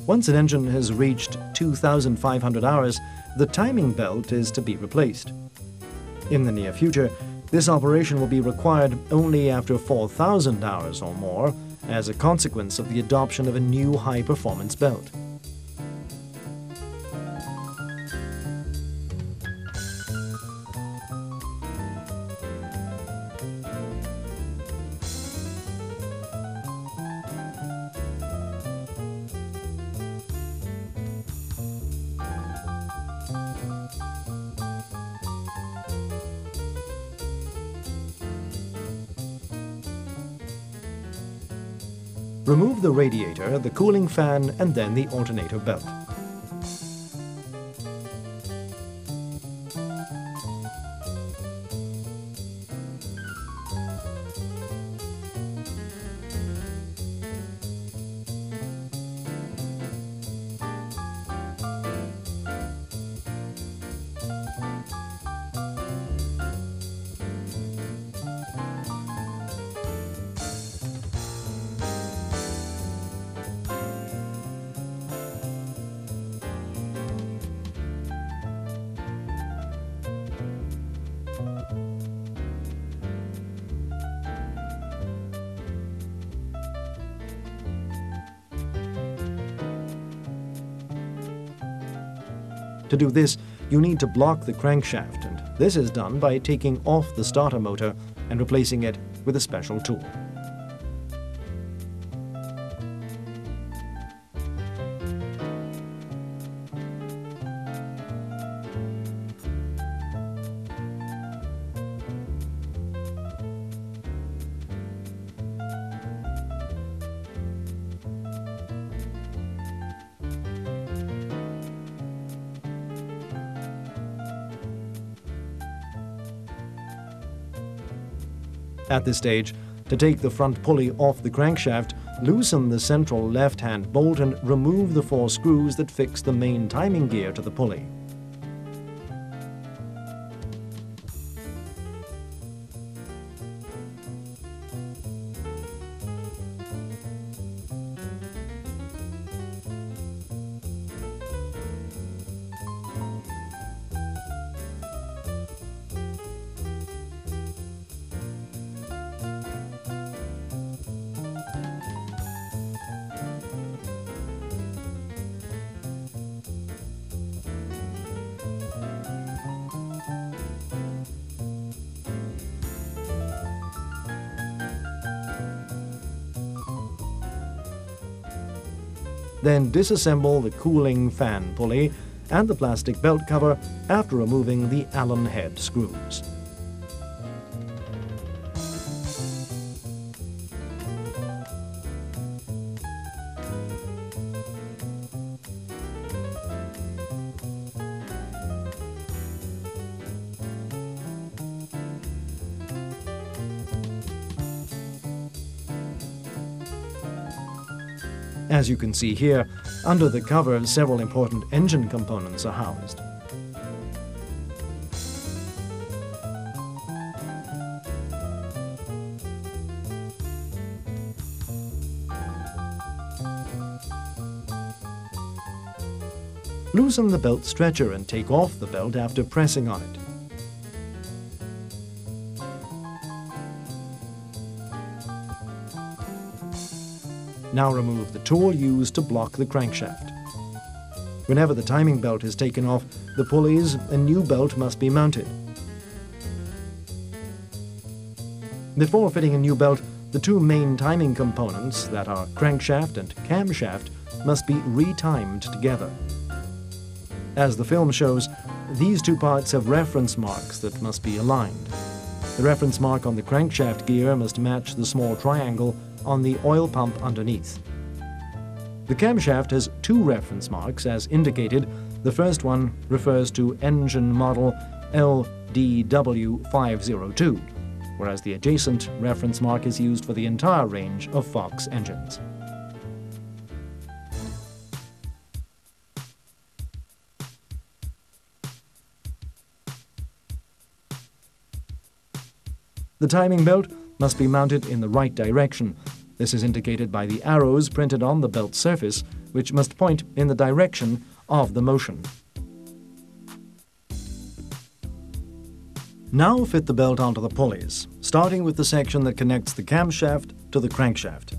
Once an engine has reached 2,500 hours, the timing belt is to be replaced. In the near future, this operation will be required only after 4,000 hours or more as a consequence of the adoption of a new high-performance belt. Remove the radiator, the cooling fan, and then the alternator belt. To do this, you need to block the crankshaft, and this is done by taking off the starter motor and replacing it with a special tool. At this stage, to take the front pulley off the crankshaft, loosen the central left-hand bolt and remove the 4 screws that fix the main timing gear to the pulley. Then disassemble the cooling fan pulley and the plastic belt cover after removing the Allen head screws. As you can see here, under the cover, several important engine components are housed. Loosen the belt stretcher and take off the belt after pressing on it. Now remove the tool used to block the crankshaft. Whenever the timing belt is taken off the pulleys, a new belt must be mounted. Before fitting a new belt, the 2 main timing components, that are crankshaft and camshaft, must be retimed together. As the film shows, these 2 parts have reference marks that must be aligned. The reference mark on the crankshaft gear must match the small triangle on the oil pump underneath. The camshaft has 2 reference marks as indicated. The first one refers to engine model LDW502, whereas the adjacent reference mark is used for the entire range of Fox engines. The timing belt must be mounted in the right direction. This is indicated by the arrows printed on the belt surface, which must point in the direction of the motion. Now fit the belt onto the pulleys, starting with the section that connects the camshaft to the crankshaft.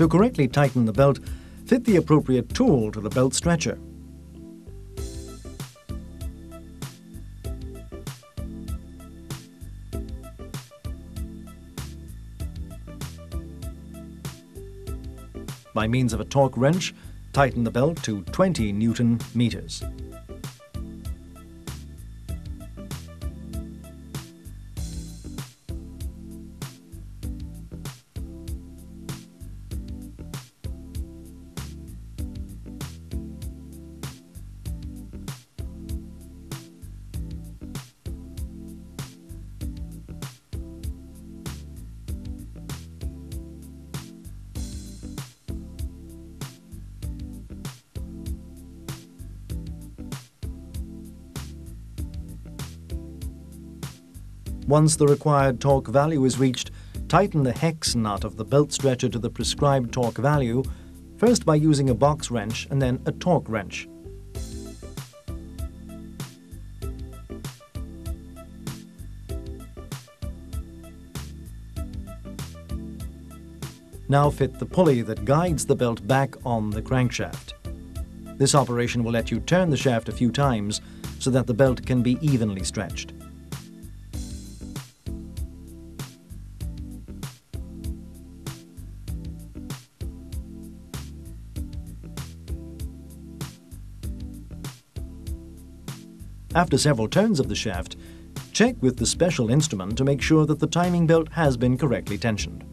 To correctly tighten the belt, fit the appropriate tool to the belt stretcher. By means of a torque wrench, tighten the belt to 20 Newton meters. Once the required torque value is reached, tighten the hex nut of the belt stretcher to the prescribed torque value, first by using a box wrench and then a torque wrench. Now fit the pulley that guides the belt back on the crankshaft. This operation will let you turn the shaft a few times so that the belt can be evenly stretched. After several turns of the shaft, check with the special instrument to make sure that the timing belt has been correctly tensioned.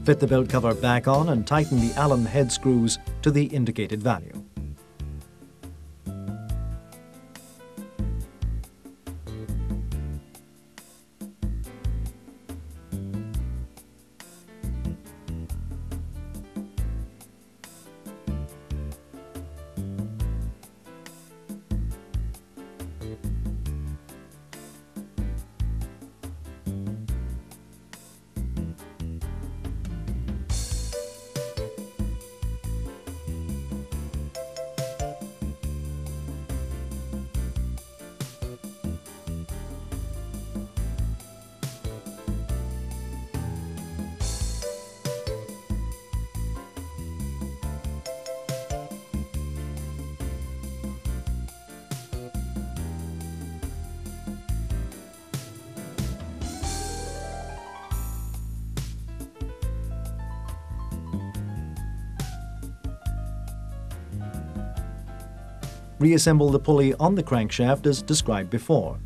Fit the belt cover back on and tighten the Allen head screws to the indicated value. Reassemble the pulley on the crankshaft as described before.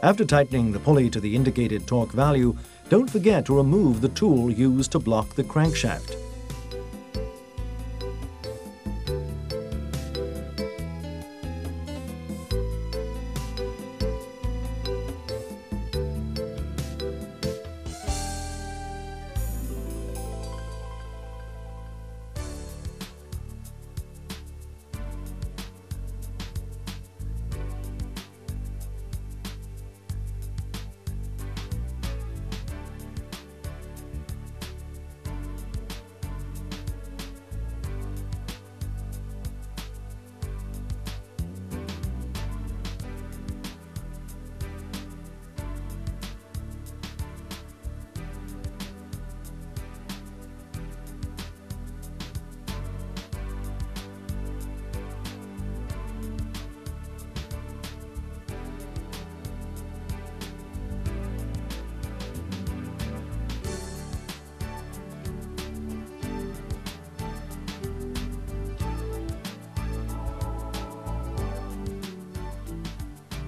After tightening the pulley to the indicated torque value, don't forget to remove the tool used to block the crankshaft.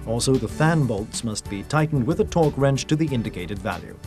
Also, the fan bolts must be tightened with a torque wrench to the indicated value.